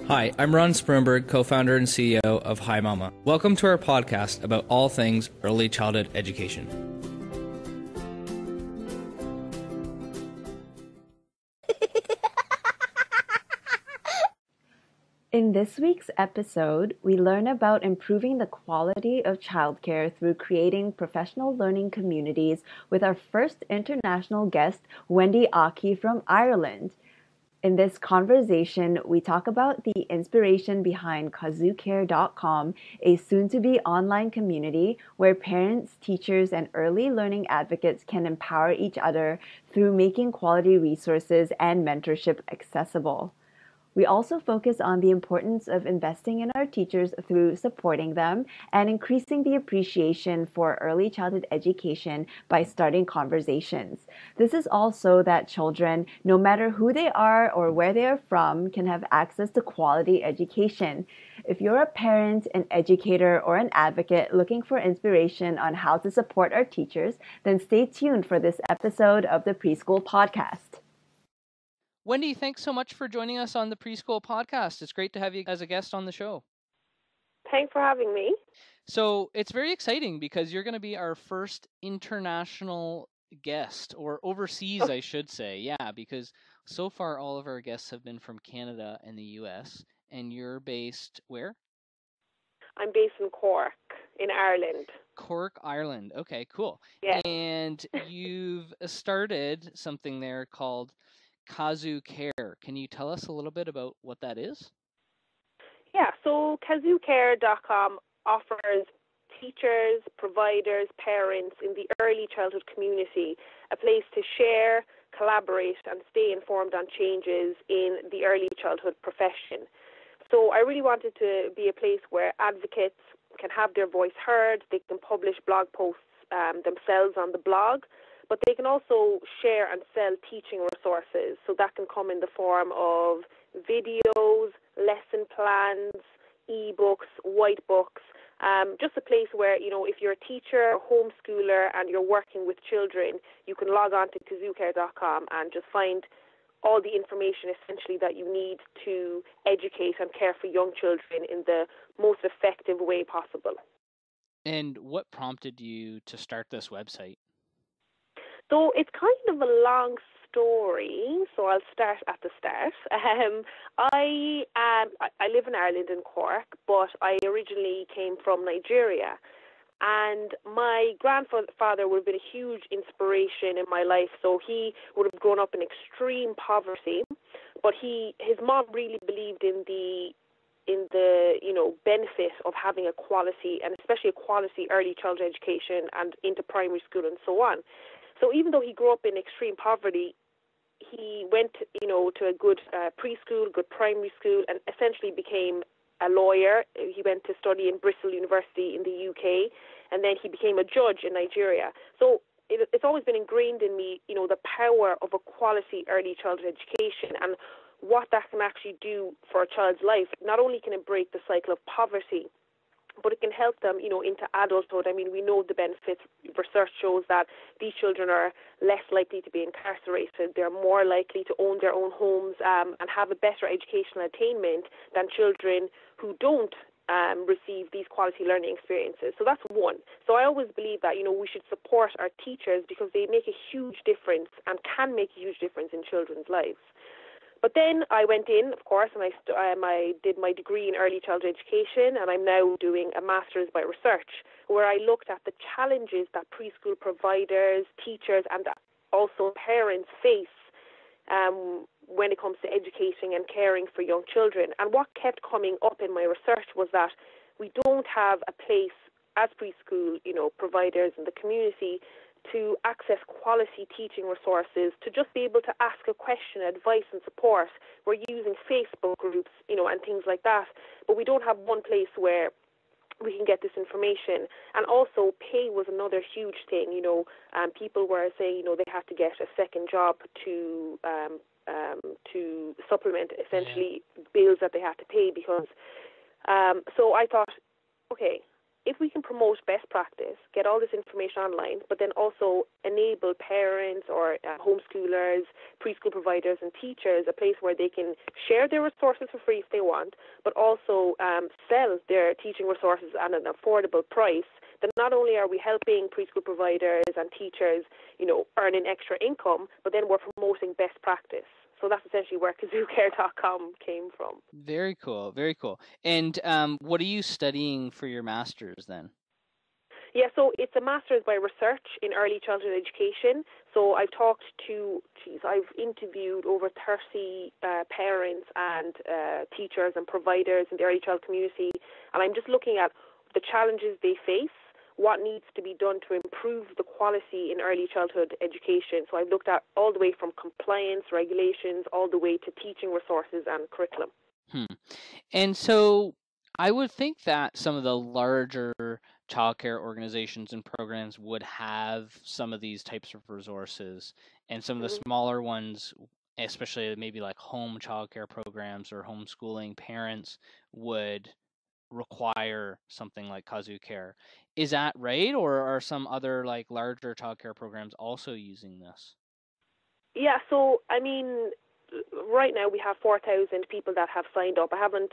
Hi, I'm Ron Sprunberg, co-founder and CEO of Hi Mama. Welcome to our podcast about all things early childhood education. In this week's episode, we learn about improving the quality of childcare through creating professional learning communities with our first international guest, Wendy Aki from Ireland. In this conversation, we talk about the inspiration behind KazooCare.com, a soon-to-be online community where parents, teachers, and early learning advocates can empower each other through making quality resources and mentorship accessible. We also focus on the importance of investing in our teachers through supporting them and increasing the appreciation for early childhood education by starting conversations. This is all so that children, no matter who they are or where they are from, can have access to quality education. If you're a parent, an educator, or an advocate looking for inspiration on how to support our teachers, then stay tuned for this episode of the Preschool Podcast. Wendy, thanks so much for joining us on the Preschool Podcast. It's great to have you as a guest on the show. Thanks for having me. So it's very exciting because you're going to be our first international guest, or overseas, I should say. Yeah, because so far all of our guests have been from Canada and the US, and you're based where? I'm based in Cork, in Ireland. Cork, Ireland. Okay, cool. Yes. And you've started something there called Kazoo Care. Can you tell us a little bit about what that is? Yeah, so KazooCare.com offers teachers, providers, parents in the early childhood community a place to share, collaborate, and stay informed on changes in the early childhood profession. So I really wanted to be a place where advocates can have their voice heard, they can publish blog posts themselves on the blog, but they can also share and sell teaching resources. So that can come in the form of videos, lesson plans, e-books, white books, just a place where, you know, if you're a teacher, a homeschooler, and you're working with children, you can log on to KazooCare.com and just find all the information essentially that you need to educate and care for young children in the most effective way possible. And what prompted you to start this website? So it's kind of a long story, so I'll start at the start. I live in Ireland, in Cork, but I originally came from Nigeria. And my grandfather would have been a huge inspiration in my life. So he would have grown up in extreme poverty, but his mom really believed in the benefit of having a quality, and especially a quality early childhood education and into primary school and so on. So even though he grew up in extreme poverty, he went, to a good preschool, good primary school, and essentially became a lawyer. He went to study in Bristol University in the UK, and then he became a judge in Nigeria. So it's always been ingrained in me, the power of a quality early childhood education and what that can actually do for a child's life. Not only can it break the cycle of poverty, but it can help them, into adulthood. I mean, we know the benefits. Research shows that these children are less likely to be incarcerated. They're more likely to own their own homes and have a better educational attainment than children who don't receive these quality learning experiences. So that's one. So I always believe that, we should support our teachers because they make a huge difference and can make a huge difference in children's lives. But then I went in, of course, and I did my degree in early childhood education, and I'm now doing a master's by research, where I looked at the challenges that preschool providers, teachers, and also parents face when it comes to educating and caring for young children. And what kept coming up in my research was that we don't have a place as preschool, providers in the community to access quality teaching resources, to just be able to ask a question, advice and support. We're using Facebook groups, and things like that, but we don't have one place where we can get this information. And also pay was another huge thing, people were saying, they had to get a second job to supplement essentially bills that they had to pay because, so I thought, okay, if we can promote best practice, get all this information online, but then also enable parents or homeschoolers, preschool providers and teachers a place where they can share their resources for free if they want, but also sell their teaching resources at an affordable price, then not only are we helping preschool providers and teachers, earn an extra income, but then we're promoting best practice. So that's essentially where kazoocare.com came from. Very cool, very cool. And what are you studying for your master's then? Yeah, so it's a master's by research in early childhood education. So I've interviewed over 30 parents and teachers and providers in the early child community, and I'm just looking at the challenges they face, what needs to be done to improve the quality in early childhood education. So I've looked at all the way from compliance, regulations, all the way to teaching resources and curriculum. And so I would think that some of the larger childcare organizations and programs would have some of these types of resources, and some of the smaller ones, especially maybe like home childcare programs or homeschooling parents, would require something like Kazoo Care. Is that right, or are some other like larger childcare programs also using this? Yeah, so I mean, right now we have 4,000 people that have signed up. I haven't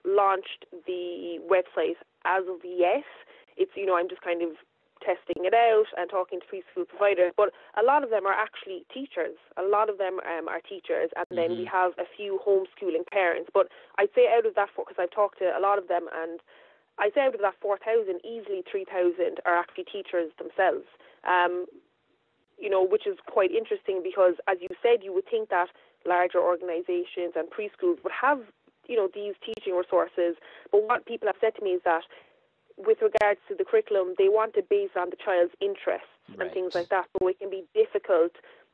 launched the website as of yet. It's, I'm just kind of testing it out and talking to preschool providers, but a lot of them are actually teachers. A lot of them are teachers, and then we have a few homeschooling parents. But I'd say out of that, because I've talked to a lot of them, and I'd say out of that 4,000, easily 3,000 are actually teachers themselves. Which is quite interesting because, as you said, you would think that larger organizations and preschools would have, these teaching resources. But what people have said to me is that with regards to the curriculum, they want it based on the child's interests and things like that. So it can be difficult,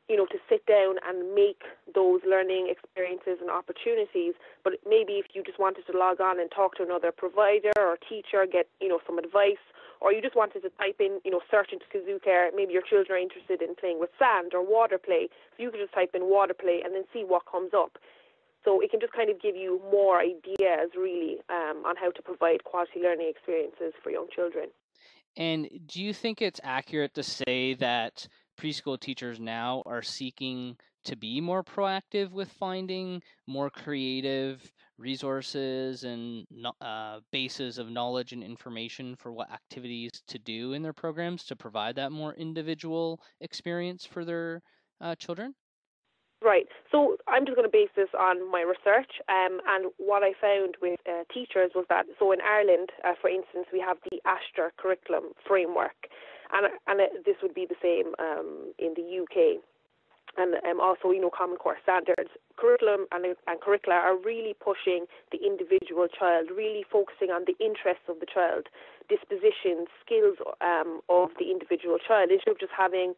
to sit down and make those learning experiences and opportunities. But maybe if you just wanted to log on and talk to another provider or teacher, get, some advice, or you just wanted to type in, search into Kazoo Care, maybe your children are interested in playing with sand or water play, so you could just type in water play and then see what comes up. So it can just kind of give you more ideas, really, on how to provide quality learning experiences for young children. And do you think it's accurate to say that preschool teachers now are seeking to be more proactive with finding more creative resources and bases of knowledge and information for what activities to do in their programs to provide that more individual experience for their children? Right. So I'm just going to base this on my research, and what I found with teachers was that, so in Ireland, for instance, we have the Astra curriculum framework, and this would be the same in the UK, and also, Common Core standards. Curriculum and curricula are really pushing the individual child, really focusing on the interests of the child, dispositions, skills of the individual child, instead of just having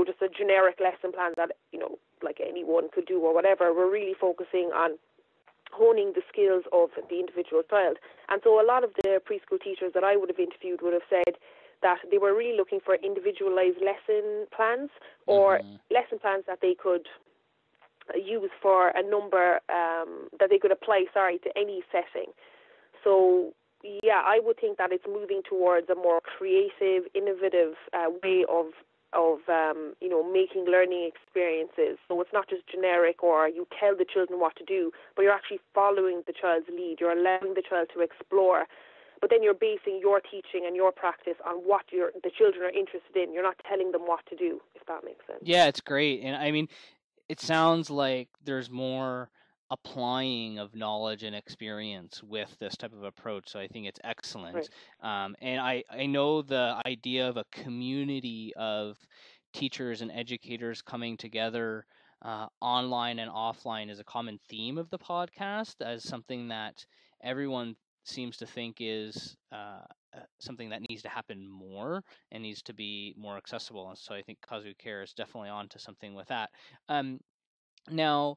just a generic lesson plan that, like anyone could do or whatever. We're really focusing on honing the skills of the individual child. And so a lot of the preschool teachers that I would have interviewed would have said that they were really looking for individualized lesson plans, or lesson plans that they could use for a number, that they could apply, to any setting. So yeah, I would think that it's moving towards a more creative, innovative way of making learning experiences. So it's not just generic, or you tell the children what to do, but you're actually following the child's lead. You're allowing the child to explore, but then you're basing your teaching and your practice on what the children are interested in. You're not telling them what to do, if that makes sense. Yeah, it's great. And I mean, it sounds like there's more applying of knowledge and experience with this type of approach. So I think it's excellent. Right. And I know the idea of a community of teachers and educators coming together online and offline is a common theme of the podcast, as something that everyone seems to think is something that needs to happen more and needs to be more accessible. And so I think Kazoo Care is definitely onto something with that. Now,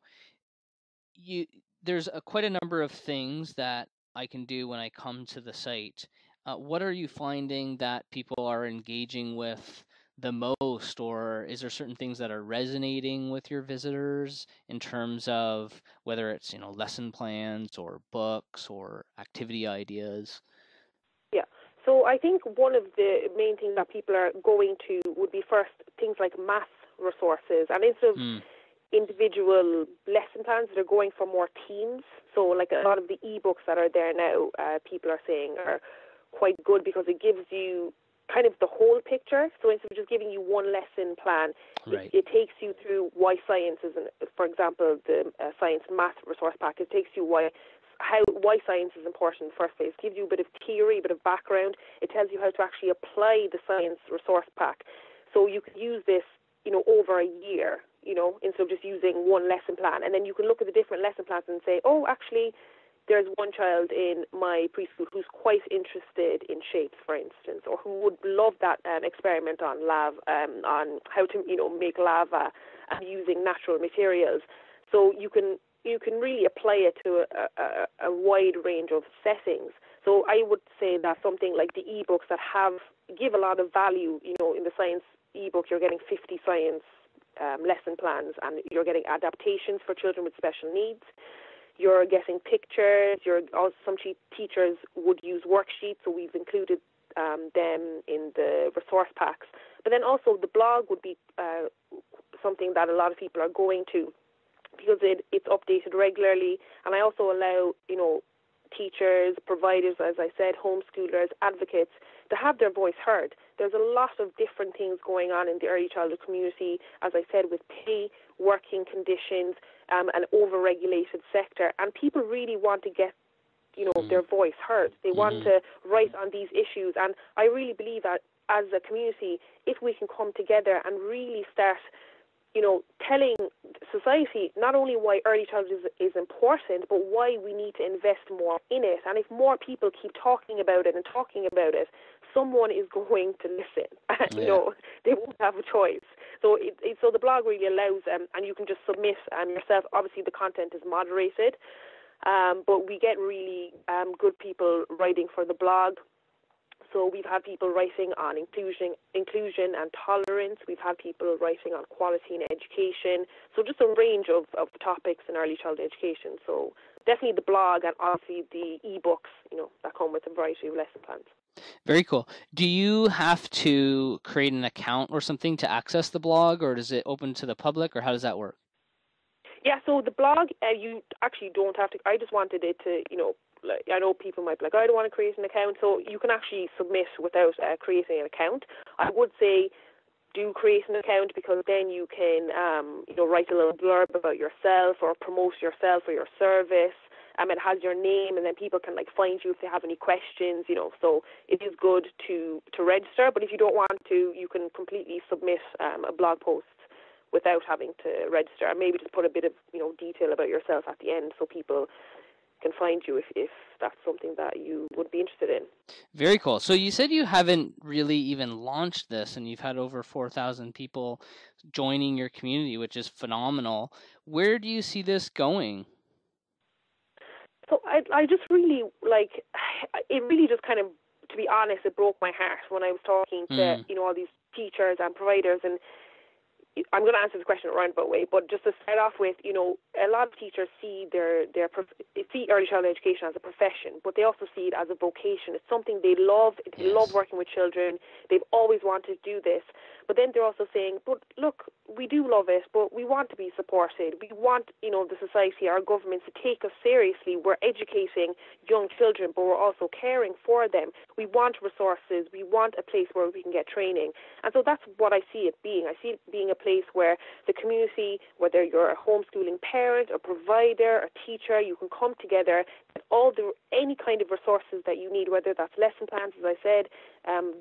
there's quite a number of things that I can do when I come to the site. What are you finding that people are engaging with the most, or is there certain things that are resonating with your visitors in terms of whether it's lesson plans or books or activity ideas? Yeah. So I think one of the main things that people are going to would be first things like math resources, and instead of individual lesson plans, they're going for more teams. So like a lot of the e-books that are there now, people are saying are quite good because it gives you kind of the whole picture. So instead of just giving you one lesson plan, it takes you through why science is, for example, the science math resource pack, it takes you why science is important in the first place. It gives you a bit of theory, a bit of background. It tells you how to actually apply the science resource pack. So you can use this, over a year, instead of just using one lesson plan. And then you can look at the different lesson plans and say, oh, actually, there's one child in my preschool who's quite interested in shapes, for instance, or who would love that experiment on on how to, make lava and using natural materials. So you can really apply it to a wide range of settings. So I would say that something like the e-books that give a lot of value, in the science e-book, you're getting 50 science lesson plans, and you're getting adaptations for children with special needs. You're getting pictures. Some teachers would use worksheets, so we've included them in the resource packs. But then also the blog would be something that a lot of people are going to, because it's updated regularly. And I also allow, teachers, providers, as I said, homeschoolers, advocates, to have their voice heard. There's a lot of different things going on in the early childhood community, as I said, with pay, working conditions, an over-regulated sector. And people really want to get, their voice heard. They want to write on these issues. And I really believe that as a community, if we can come together and really start telling society not only why early childhood is important, but why we need to invest more in it. And if more people keep talking about it, someone is going to listen. They won't have a choice. So so the blog really allows, and you can just submit yourself. Obviously, the content is moderated, but we get really good people writing for the blog. So we've had people writing on inclusion and tolerance. We've had people writing on quality in education. So just a range of topics in early childhood education. So definitely the blog, and obviously the e-books, that come with a variety of lesson plans. Very cool. Do you have to create an account or something to access the blog, or is it open to the public, or how does that work? Yeah, so the blog, you actually don't have to. I just wanted it to, I know people might be like, I don't want to create an account, so you can actually submit without creating an account. I would say do create an account, because then you can, write a little blurb about yourself or promote yourself or your service. It has your name, and then people can find you if they have any questions, So it is good to register, but if you don't want to, you can completely submit a blog post without having to register, and maybe just put a bit of detail about yourself at the end so people can find you if that's something that you would be interested in. Very cool. So you said you haven't really even launched this, and you've had over 4,000 people joining your community, which is phenomenal. Where do you see this going? So I just really, it really just kind of, to be honest, it broke my heart when I was talking to, all these teachers and providers, and I'm going to answer the question in a roundabout way, but just to start off with, a lot of teachers see see early childhood education as a profession, but they also see it as a vocation. It's something they love. They love working with children. They've always wanted to do this. But then they're also saying, but look, we do love it, but we want to be supported. We want, the society, our governments to take us seriously. We're educating young children, but we're also caring for them. We want resources. We want a place where we can get training. And so that's what I see it being. I see it being a place where the community, whether you're a homeschooling parent, a provider, a teacher, you can come together, and any kind of resources that you need, whether that's lesson plans, as I said,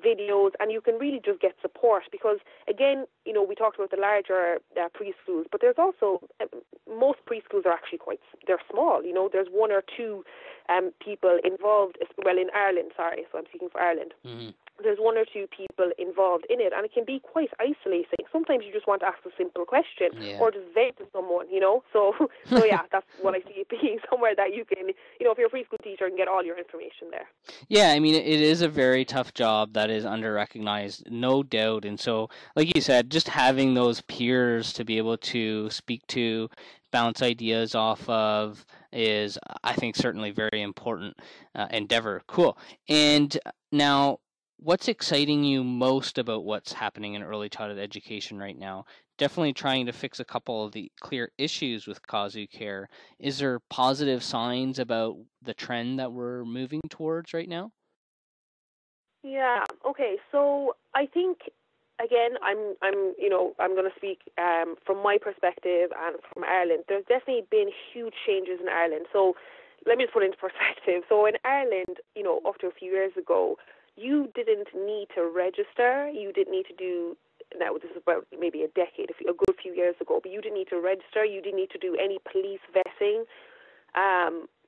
videos, and you can really just get support, because again, we talked about the larger preschools, but there's also most preschools are actually they're small. There's one or two people involved. Well, in Ireland, sorry, so I'm speaking for Ireland. Mm-hmm. There's one or two people involved in it, and it can be quite isolating. Sometimes you just want to ask a simple question or just vent to someone, So yeah, that's what I see it being, somewhere that you can, if you're a preschool teacher, you can get all your information there. Yeah, I mean, it is a very tough job that is under-recognized, no doubt. And so, like you said, just having those peers to be able to speak to, bounce ideas off of, is, I think, certainly very important endeavor. Cool. And now, what's exciting you most about what's happening in early childhood education right now? Definitely trying to fix a couple of the clear issues with Kazu Care. Is there positive signs about the trend that we're moving towards right now? Yeah. Okay. So I think again, I'm going to speak from my perspective and from Ireland. There's definitely been huge changes in Ireland. So let me just put it into perspective. So in Ireland, up to a few years ago, you didn't need to register. You didn't need to do. Now this is about maybe a decade, a good few years ago, but you didn't need to register. You didn't need to do any police vetting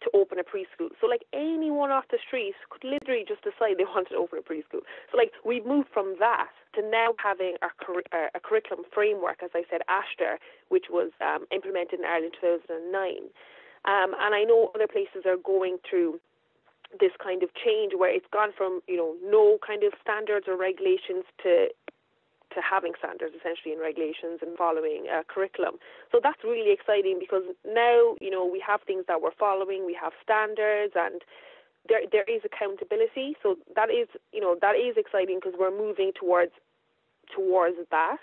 to open a preschool. So like anyone off the street could literally just decide they wanted to open a preschool. So like we've moved from that to now having a curriculum framework, as I said, ASHTR, which was implemented in Ireland in 2009. And I know other places are going through this kind of change where it's gone from, no kind of standards or regulations to having standards essentially and regulations and following curriculum. So that's really exciting because now, we have things that we're following, we have standards, and there is accountability. So that is exciting because we're moving towards that.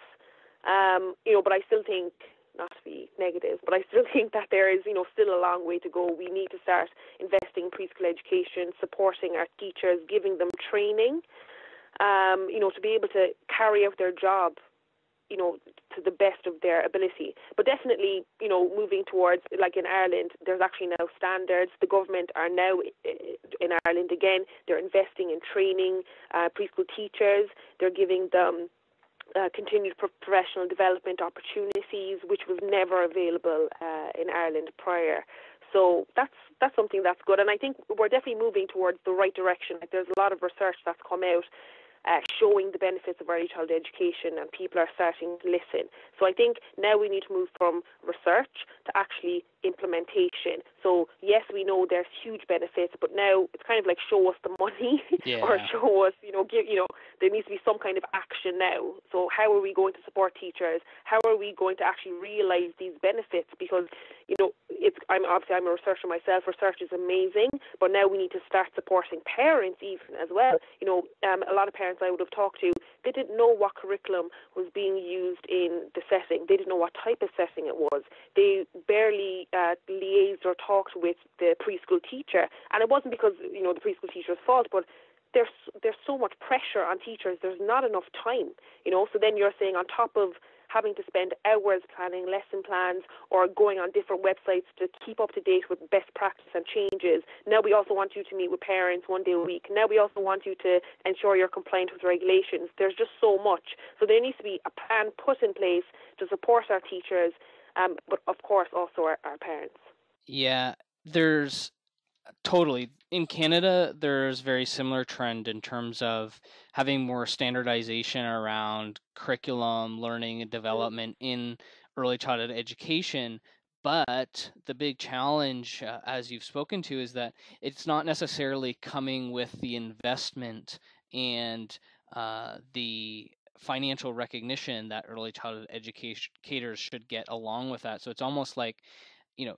But I still think, not to be negative, but I still think that there is, still a long way to go. We need to start investing in preschool education, supporting our teachers, giving them training, to be able to carry out their job, to the best of their ability. But definitely, moving towards, like in Ireland, there's actually now standards. The government are now, in Ireland again, they're investing in training preschool teachers. They're giving them continued professional development opportunities, which was never available in Ireland prior. So that's something that's good. And I think we're definitely moving towards the right direction. Like there's a lot of research that's come out showing the benefits of early childhood education, and people are starting to listen. So I think now we need to move from research to actually implementation. So yes, we know there's huge benefits, but now it's kind of like show us the money or show us, there needs to be some kind of action now. So how are we going to support teachers? How are we going to actually realize these benefits? Because, I'm a researcher myself. Research is amazing, but now we need to start supporting parents even as well. A lot of parents I would have talked to, they didn't know what curriculum was being used in the setting. They didn't know what type of setting it was. They barely liaised or talked with the preschool teacher, and it wasn't because the preschool teacher's fault, but there's so much pressure on teachers. There's not enough time, So then you're saying on top of having to spend hours planning lesson plans or going on different websites to keep up to date with best practice and changes. Now we also want you to meet with parents one day a week. Now we also want you to ensure you're compliant with regulations. There's just so much. So there needs to be a plan put in place to support our teachers, but of course also our parents. Yeah, there's totally. In Canada, there's very similar trend in terms of having more standardization around curriculum, learning and development in early childhood education. But the big challenge, as you've spoken to, is that it's not necessarily coming with the investment and the financial recognition that early childhood educators should get along with that. So it's almost like,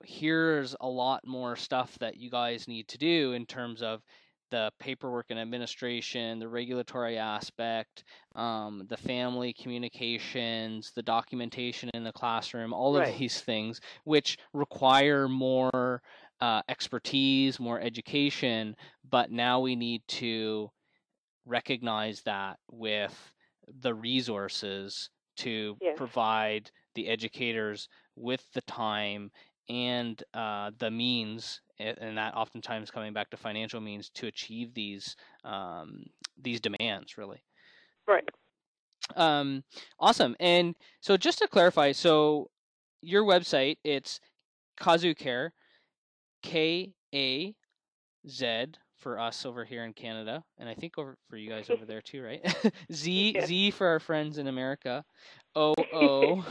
here's a lot more stuff that you guys need to do in terms of the paperwork and administration, the regulatory aspect, the family communications, the documentation in the classroom, all of these things, which require more expertise, more education. But now we need to recognize that with the resources to provide the educators with the time and the means, and that oftentimes coming back to financial means, to achieve these demands, really. Right. Awesome. And so just to clarify, so your website, it's Kazu Care, K-A-Z for us over here in Canada, and I think for you guys over there too, right? Z for our friends in America. OOCARE.com.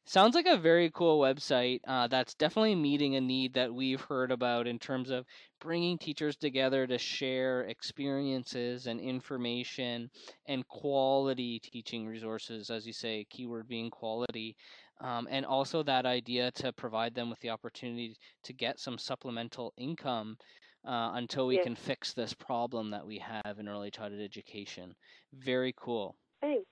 Sounds like a very cool website. That's definitely meeting a need that we've heard about in terms of bringing teachers together to share experiences and information and quality teaching resources, as you say, keyword being quality. And also that idea to provide them with the opportunity to get some supplemental income until we Yeah. can fix this problem that we have in early childhood education. Very cool. Thanks.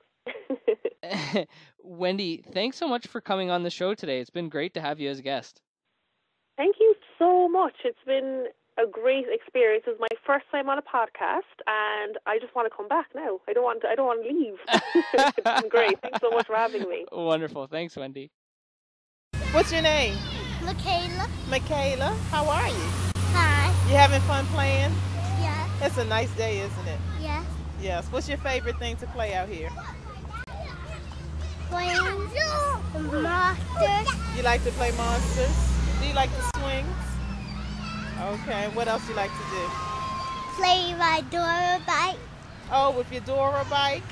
Wendy, thanks so much for coming on the show today. It's been great to have you as a guest. Thank you so much. It's been a great experience. It's my first time on a podcast, and I just want to come back now. I don't want to leave. It's been great. Thanks so much for having me. Wonderful. Thanks, Wendy. What's your name? Michaela. Michaela. How are you? Hi. You having fun playing? Yes. It's a nice day, isn't it? Yes. Yes. What's your favorite thing to play out here? Playing monsters. You like to play monsters? Do you like the swings? Okay. What else you like to do? Play my Dora bike. Oh, with your Dora bike?